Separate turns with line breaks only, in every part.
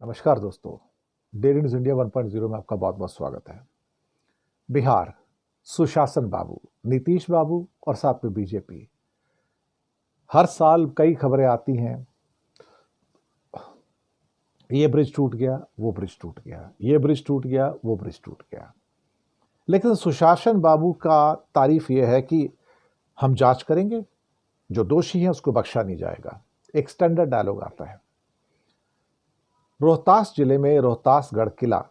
नमस्कार दोस्तों, daily news India 1.0 में आपका बहुत बहुत स्वागत है। बिहार, सुशासन बाबू, नीतीश बाबू और साथ में बीजेपी। हर साल कई खबरें आती हैं, ये ब्रिज टूट गया, वो ब्रिज टूट गया, ये ब्रिज टूट गया, वो ब्रिज टूट गया। लेकिन सुशासन बाबू का तारीफ यह है कि हम जांच करेंगे, जो दोषी हैं उसको बख्शा नहीं जाएगा। एक स्टैंडर्ड डायलॉग आता है। रोहतास जिले में रोहतासगढ़ किला,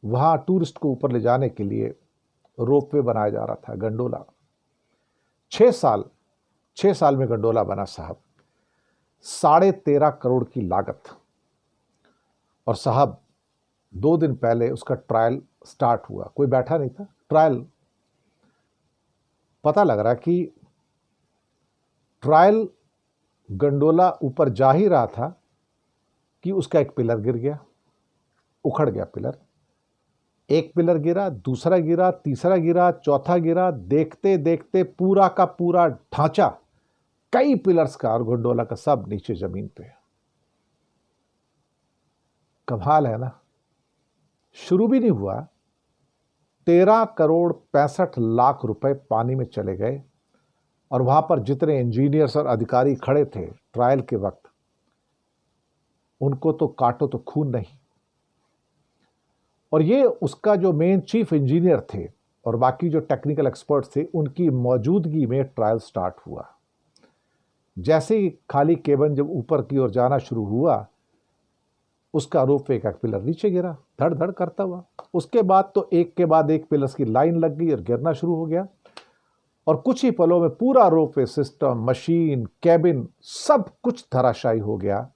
वहां टूरिस्ट को ऊपर ले जाने के लिए रोपवे बनाया जा रहा था, गंडोला। 6 साल में गंडोला बना साहब, 13.5 करोड़ की लागत। और साहब 2 दिन पहले उसका ट्रायल स्टार्ट हुआ, कोई बैठा नहीं था, ट्रायल। पता लग रहा कि ट्रायल गंडोला ऊपर जा ही रहा था कि उसका एक पिलर गिर गया, उखड़ गया पिलर। एक पिलर गिरा, दूसरा गिरा, तीसरा गिरा, चौथा गिरा। देखते देखते पूरा का पूरा ढांचा, कई पिलर्स का और गंडोला का, सब नीचे जमीन पे। कमाल है ना। शुरू भी नहीं हुआ, 13 करोड़ 65 लाख रुपए पानी में चले गए। और वहां पर जितने इंजीनियर्स और अधिकारी खड़े थे ट्रायल के वक्त, उनको तो काटो तो खून नहीं। और ये उसका जो मेन चीफ इंजीनियर थे और बाकी जो टेक्निकल एक्सपर्ट्स थे, उनकी मौजूदगी में ट्रायल स्टार्ट हुआ। जैसे ही खाली केबन जब ऊपर की ओर जाना शुरू हुआ, उसका रोपवे का पिलर नीचे गिरा धड़ धड़ करता हुआ। उसके बाद तो एक के बाद एक पिलर्स की लाइन लग गई और गिरना शुरू हो गया। और कुछ ही पलों में पूरा रोपवे सिस्टम, मशीन, केबिन, सब कुछ धराशायी हो गया।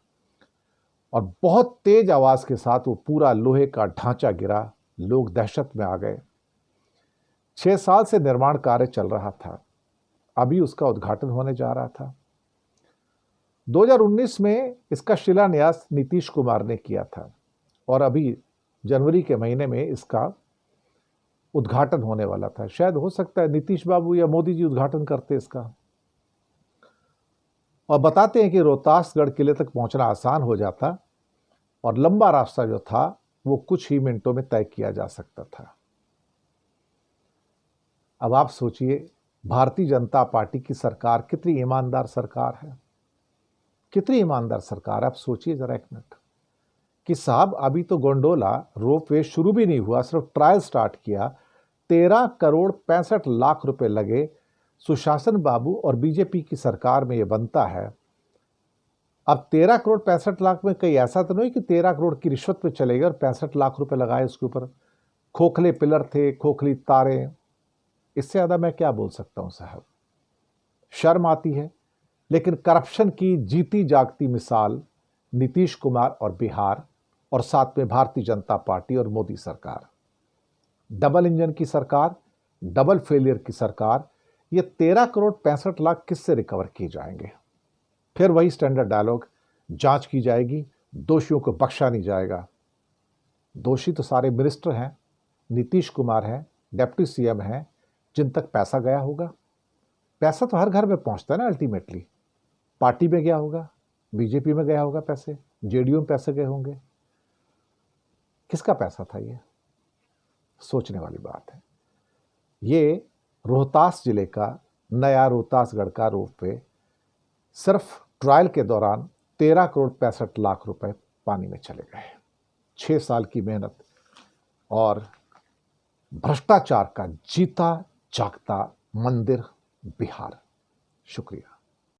और बहुत तेज आवाज के साथ वो पूरा लोहे का ढांचा गिरा। लोग दहशत में आ गए। 6 साल से निर्माण कार्य चल रहा था, अभी उसका उद्घाटन होने जा रहा था। 2019 में इसका शिलान्यास नीतीश कुमार ने किया था और अभी जनवरी के महीने में इसका उद्घाटन होने वाला था। शायद हो सकता है नीतीश बाबू या मोदी जी उद्घाटन करते इसका। और बताते हैं कि रोहतासगढ़ किले तक पहुंचना आसान हो जाता और लंबा रास्ता जो था वो कुछ ही मिनटों में तय किया जा सकता था। अब आप सोचिए, भारतीय जनता पार्टी की सरकार कितनी ईमानदार सरकार है, कितनी ईमानदार सरकार है। आप सोचिए जरा एक मिनट कि साहब अभी तो गोंडोला रोपवे शुरू भी नहीं हुआ, सिर्फ ट्रायल स्टार्ट किया। 13 करोड़ 65 लाख रुपए लगे। सुशासन बाबू और बीजेपी की सरकार में यह बनता है। अब 13 करोड़ 65 लाख में कहीं ऐसा तो नहीं कि 13 करोड़ की रिश्वत पे चले गए और 65 लाख रुपए लगाए उसके ऊपर। खोखले पिलर थे, खोखली तारें। इससे ज्यादा मैं क्या बोल सकता हूं साहब। शर्म आती है। लेकिन करप्शन की जीती जागती मिसाल नीतीश कुमार और बिहार, और साथ में भारतीय जनता पार्टी और मोदी सरकार। डबल इंजन की सरकार, डबल फेलियर की सरकार। ये 13 करोड़ 65 लाख किससे रिकवर किए जाएंगे? फिर वही स्टैंडर्ड डायलॉग, जांच की जाएगी, दोषियों को बख्शा नहीं जाएगा। दोषी तो सारे मिनिस्टर हैं, नीतीश कुमार हैं, डिप्टी सीएम हैं, जिन तक पैसा गया होगा। पैसा तो हर घर में पहुंचता है ना अल्टीमेटली। पार्टी में गया होगा, बीजेपी में गया होगा पैसे, जेडीयू में पैसे गए होंगे। किसका पैसा था ये? सोचने वाली बात है। ये रोहतास जिले का नया रोहतासगढ़ का रोपवे सिर्फ ट्रायल के दौरान 13 करोड़ 65 लाख रुपए पानी में चले गए। 6 साल की मेहनत और भ्रष्टाचार का जीता जागता मंदिर बिहार। शुक्रिया।